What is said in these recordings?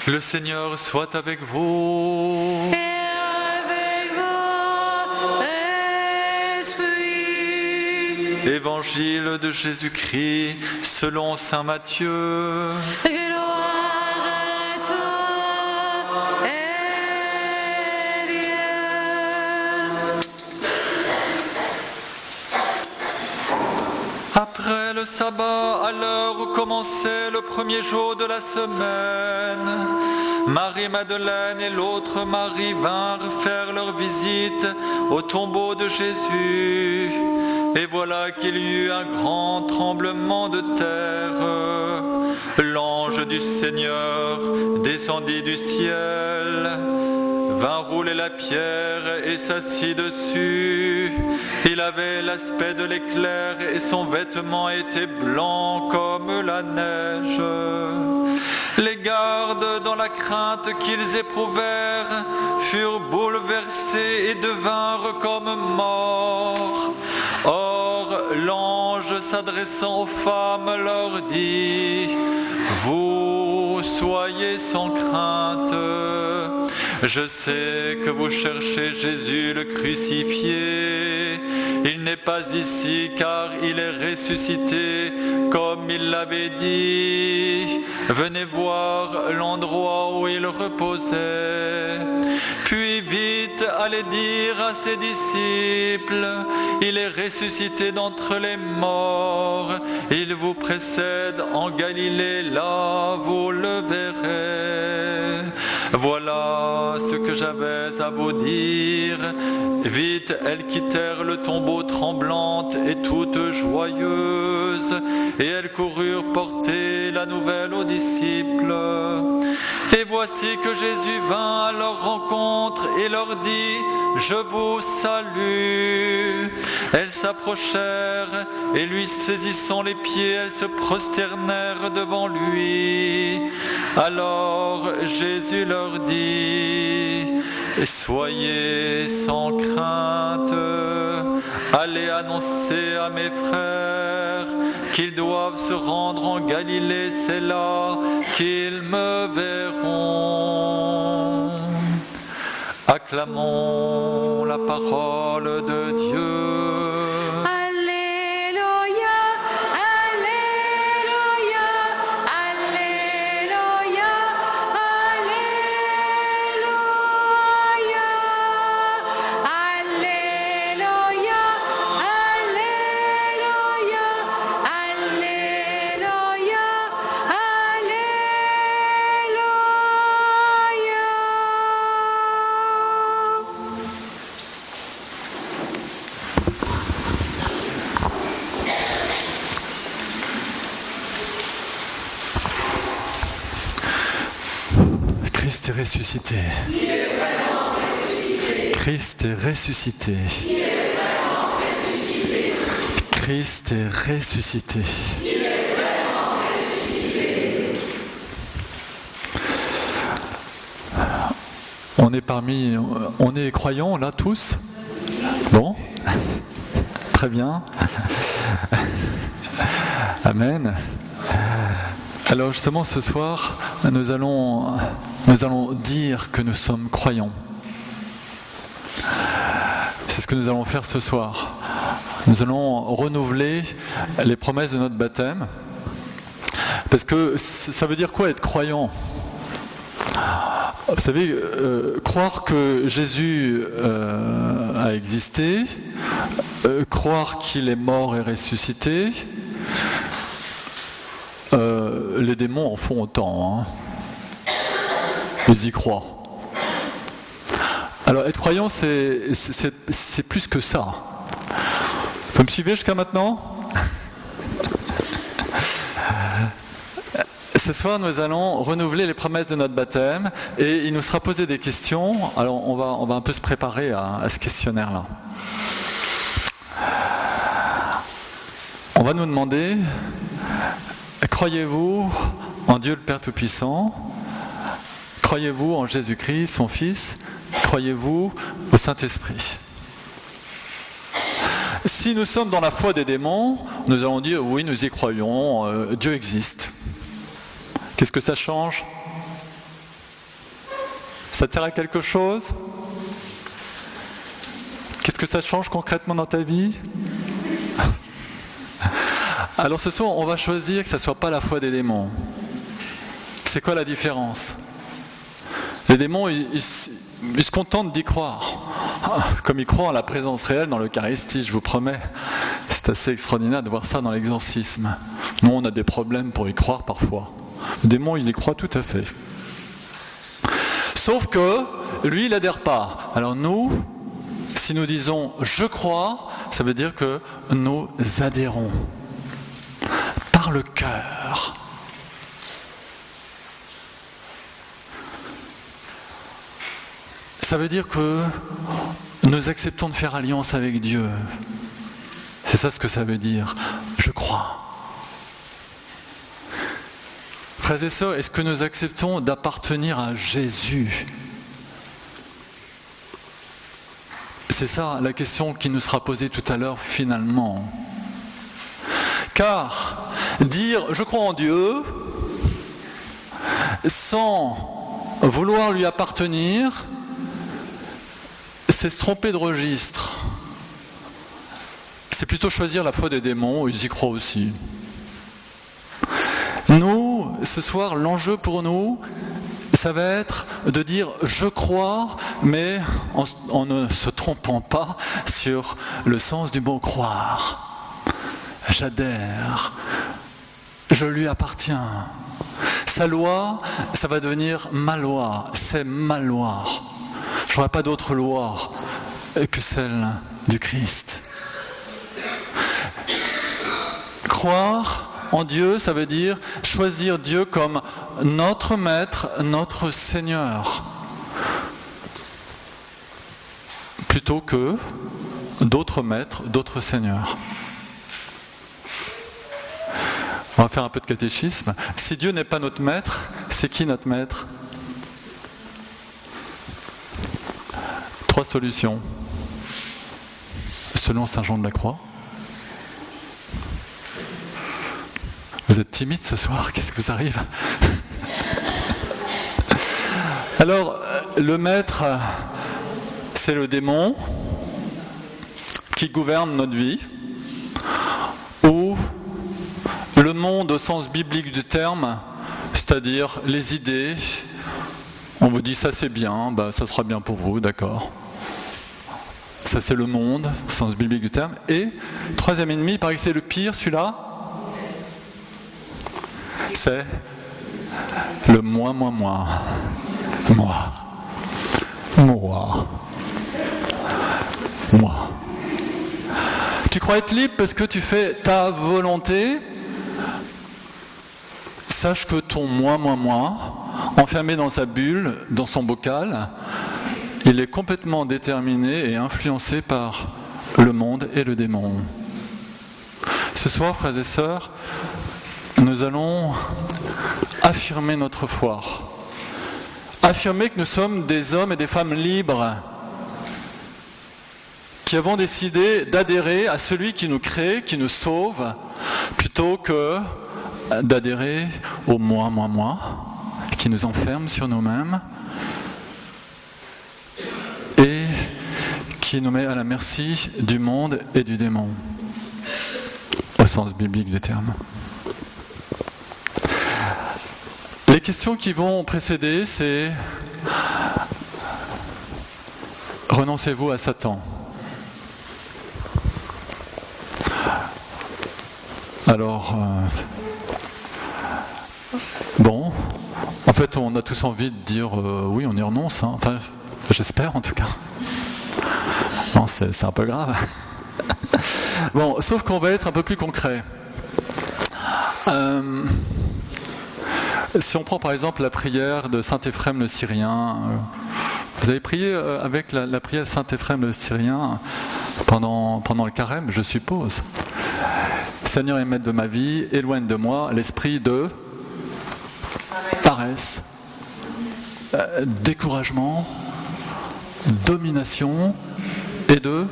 Le Seigneur soit avec vous. Et avec votre esprit. Évangile de Jésus-Christ selon saint Matthieu. Gloire à toi, Seigneur. Après le sabbat, à l'heure où commençait le premier jour de la semaine, Marie-Madeleine et l'autre Marie vinrent faire leur visite au tombeau de Jésus. Et voilà qu'il y eut un grand tremblement de terre. L'ange du Seigneur descendit du ciel, vint rouler la pierre et s'assit dessus. Il avait l'aspect de l'éclair et son vêtement était blanc comme la neige. Les gardes, dans la crainte qu'ils éprouvèrent, furent bouleversés et devinrent comme morts. Or, l'ange s'adressant aux femmes leur dit : vous soyez sans crainte. Je sais que vous cherchez Jésus le crucifié. Il n'est pas ici car il est ressuscité comme il l'avait dit. Venez voir l'endroit où il reposait. Puis vite allez dire à ses disciples : il est ressuscité d'entre les morts. Il vous précède en Galilée, là vous le verrez. Voilà ce que j'avais à vous dire. Vite, elles quittèrent le tombeau tremblantes et toutes joyeuses, et elles coururent porter la nouvelle aux disciples. Et voici que Jésus vint à leur rencontre et leur dit : je vous salue. Elles s'approchèrent et lui saisissant les pieds, elles se prosternèrent devant lui. Alors Jésus leur dit : soyez sans crainte, allez annoncer à mes frères qu'ils doivent se rendre en Galilée, c'est là qu'ils me verront. Acclamons la parole de Dieu. Christ est ressuscité. Il est vraiment ressuscité. Christ est ressuscité. Il est vraiment ressuscité. Christ est ressuscité. Il est vraiment ressuscité. On est croyants là tous ? Bon, très bien. Amen. Alors justement ce soir, nous allons dire que nous sommes croyants. C'est ce que nous allons faire ce soir. Nous allons renouveler les promesses de notre baptême. Parce que ça veut dire quoi être croyant ? Vous savez, croire que Jésus a existé, croire qu'il est mort et ressuscité, les démons en font autant. Hein. Ils y croient. Alors être croyant, c'est plus que ça. Vous me suivez jusqu'à maintenant ? Ce soir, nous allons renouveler les promesses de notre baptême et il nous sera posé des questions. Alors, on va un peu se préparer à ce questionnaire-là. On va nous demander : croyez-vous en Dieu le Père Tout-Puissant ? Croyez-vous en Jésus-Christ, son Fils ? Croyez-vous au Saint-Esprit ? Si nous sommes dans la foi des démons, nous allons dire oui, nous y croyons, Dieu existe. Qu'est-ce que ça change ? Ça te sert à quelque chose? Qu'est-ce que ça change concrètement dans ta vie? Alors ce soir, on va choisir que ça ne soit pas la foi des démons. C'est quoi la différence? Les démons, ils se contentent d'y croire. Comme ils croient en la présence réelle dans l'Eucharistie, je vous promets. C'est assez extraordinaire de voir ça dans l'exorcisme. Nous, on a des problèmes pour y croire parfois. Le démon, il y croit tout à fait. Sauf que, lui, il n'adhère pas. Alors nous, si nous disons « je crois », ça veut dire que nous adhérons. Par le cœur. Ça veut dire que nous acceptons de faire alliance avec Dieu. C'est ça ce que ça veut dire. Je crois. Frères et sœurs, est-ce que nous acceptons d'appartenir à Jésus? C'est ça la question qui nous sera posée tout à l'heure finalement. Car dire je crois en Dieu sans vouloir lui appartenir, c'est se tromper de registre. C'est plutôt choisir la foi des démons, ils y croient aussi. Nous, ce soir, l'enjeu pour nous, ça va être de dire je crois, mais en ne se trompant pas sur le sens du mot croire. J'adhère, je lui appartiens. Sa loi, ça va devenir ma loi, c'est ma loi. Je n'aurai pas d'autre loi que celle du Christ. Croire en Dieu, ça veut dire choisir Dieu comme notre maître, notre Seigneur, plutôt que d'autres maîtres, d'autres seigneurs. On va faire un peu de catéchisme. Si Dieu n'est pas notre maître, c'est qui notre maître? 3 solutions. Selon Saint Jean de la Croix. Vous êtes timide ce soir, qu'est-ce qui vous arrive? Alors, le maître, c'est le démon qui gouverne notre vie, ou le monde au sens biblique du terme, c'est-à-dire les idées. On vous dit ça c'est bien, ça sera bien pour vous, d'accord. Ça c'est le monde au sens biblique du terme. Et troisième ennemi, il paraît que c'est le pire, celui-là, c'est le moi. Tu crois être libre parce que tu fais ta volonté. Sache que ton moi, enfermé dans sa bulle, dans son bocal, il est complètement déterminé et influencé par le monde et le démon. Ce soir, frères et sœurs, nous allons affirmer notre foi. Affirmer que nous sommes des hommes et des femmes libres qui avons décidé d'adhérer à celui qui nous crée, qui nous sauve, plutôt que d'adhérer au moi, qui nous enferme sur nous-mêmes et qui nous met à la merci du monde et du démon, au sens biblique du terme. Les questions qui vont précéder, c'est: renoncez-vous à Satan? Alors, bon, en fait, on a tous envie de dire oui, on y renonce. Hein. Enfin, j'espère en tout cas. Non, c'est un peu grave. Bon, sauf qu'on va être un peu plus concret. Si on prend par exemple la prière de saint Éphrem le Syrien, vous avez prié avec la prière de saint Éphrem le Syrien pendant le carême, je suppose. Seigneur et maître de ma vie, éloigne de moi l'esprit de paresse, découragement, domination et de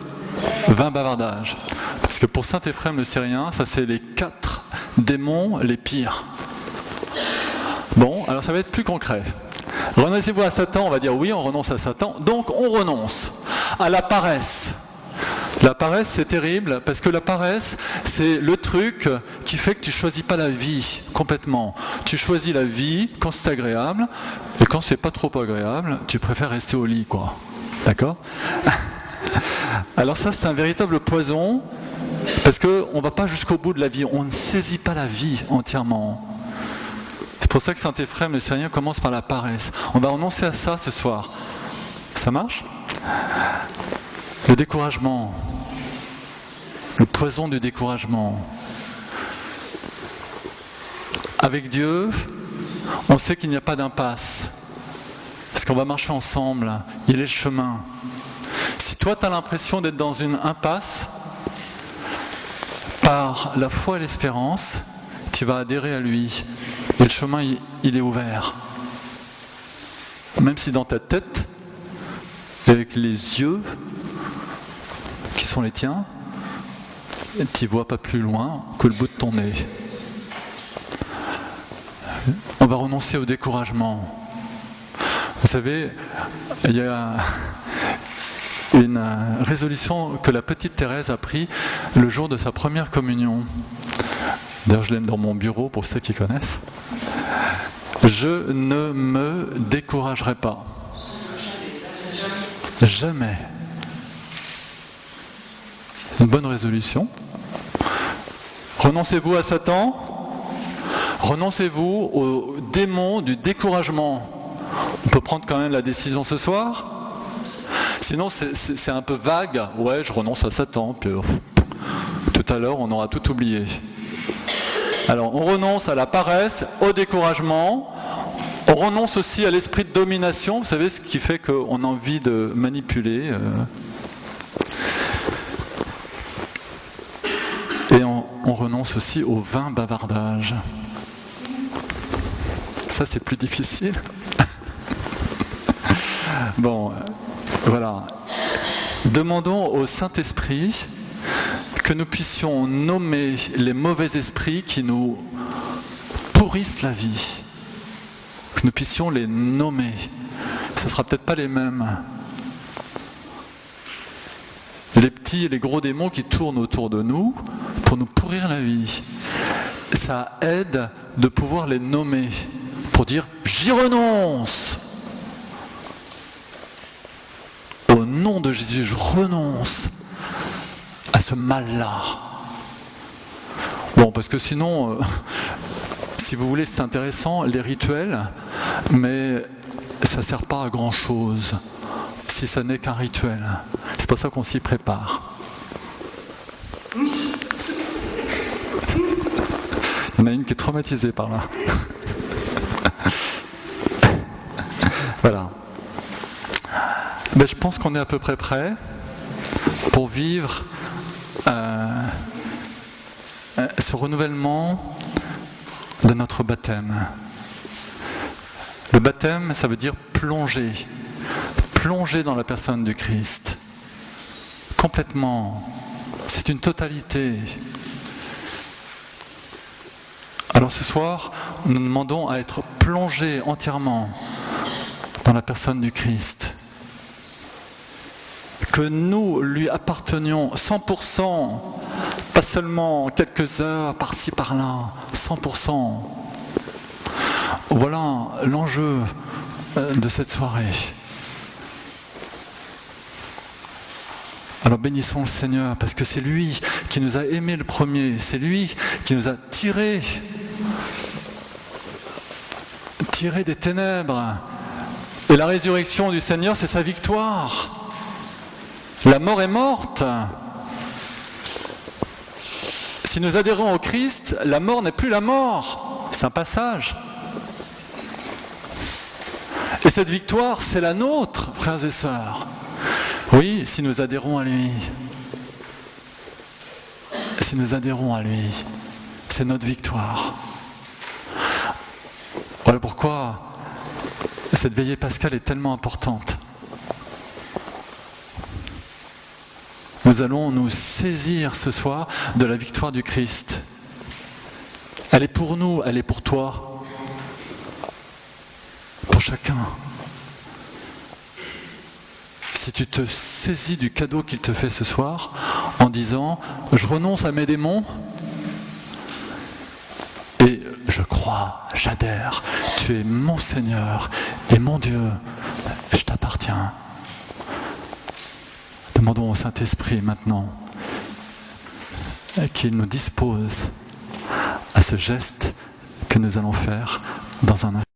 vain bavardage. Parce que pour saint Éphrem le Syrien, ça c'est les 4 démons les pires. Bon, alors ça va être plus concret. Renoncez-vous à Satan, on va dire oui, on renonce à Satan. Donc on renonce à la paresse. La paresse, c'est terrible, parce que la paresse, c'est le truc qui fait que tu ne choisis pas la vie complètement. Tu choisis la vie quand c'est agréable, et quand c'est pas trop agréable, tu préfères rester au lit, quoi. D'accord ? Alors ça, c'est un véritable poison, parce qu'on ne va pas jusqu'au bout de la vie, on ne saisit pas la vie entièrement. C'est pour ça que Saint-Éphrem, le Syrien, commence par la paresse. On va renoncer à ça ce soir. Ça marche ? Le découragement. Le poison du découragement. Avec Dieu, on sait qu'il n'y a pas d'impasse. Parce qu'on va marcher ensemble. Il est le chemin. Si toi, tu as l'impression d'être dans une impasse, par la foi et l'espérance, tu vas adhérer à lui. Et le chemin, il est ouvert. Même si dans ta tête, avec les yeux qui sont les tiens, tu ne vois pas plus loin que le bout de ton nez. On va renoncer au découragement. Vous savez, il y a une résolution que la petite Thérèse a prise le jour de sa première communion. D'ailleurs, je l'aime dans mon bureau pour ceux qui connaissent. Je ne me découragerai pas. Jamais. Une bonne résolution. Renoncez-vous à Satan. Renoncez-vous au démon du découragement. On peut prendre quand même la décision ce soir. Sinon, c'est un peu vague. Ouais, je renonce à Satan. Puis, tout à l'heure, on aura tout oublié. Alors, on renonce à la paresse, au découragement. On renonce aussi à l'esprit de domination. Vous savez, ce qui fait qu'on a envie de manipuler. Et on renonce aussi au vain bavardage. Ça, c'est plus difficile. Bon, voilà. Demandons au Saint-Esprit que nous puissions nommer les mauvais esprits qui nous pourrissent la vie. Que nous puissions les nommer. Ce ne sera peut-être pas les mêmes. Les petits et les gros démons qui tournent autour de nous pour nous pourrir la vie. Ça aide de pouvoir les nommer pour dire « j'y renonce ». Au nom de Jésus, je renonce à ce mal-là. Bon, parce que sinon, si vous voulez, c'est intéressant, les rituels, mais ça ne sert pas à grand-chose si ça n'est qu'un rituel. C'est pour ça qu'on s'y prépare. Il y en a une qui est traumatisée par là. Voilà. Ben, je pense qu'on est à peu près prêt pour vivre ce renouvellement de notre baptême. Le baptême, ça veut dire plonger. Plonger dans la personne du Christ. Complètement. C'est une totalité. Alors ce soir, nous demandons à être plongés entièrement dans la personne du Christ. Que nous lui appartenions 100%, pas seulement quelques heures par-ci par-là, 100%. Voilà l'enjeu de cette soirée. Alors bénissons le Seigneur, parce que c'est lui qui nous a aimés le premier, c'est lui qui nous a tirés des ténèbres. Et la résurrection du Seigneur, c'est sa victoire. La mort est morte. Si nous adhérons au Christ, la mort n'est plus la mort. C'est un passage. Et cette victoire, c'est la nôtre, frères et sœurs. Oui, si nous adhérons à lui. Si nous adhérons à lui, c'est notre victoire. Voilà pourquoi cette veillée pascale est tellement importante. Nous allons nous saisir ce soir de la victoire du Christ. Elle est pour nous, elle est pour toi. Pour chacun. Si tu te saisis du cadeau qu'il te fait ce soir en disant « Je renonce à mes démons et je crois, j'adhère, tu es mon Seigneur et mon Dieu, je t'appartiens. » Demandons au Saint-Esprit maintenant qu'il nous dispose à ce geste que nous allons faire dans un instant.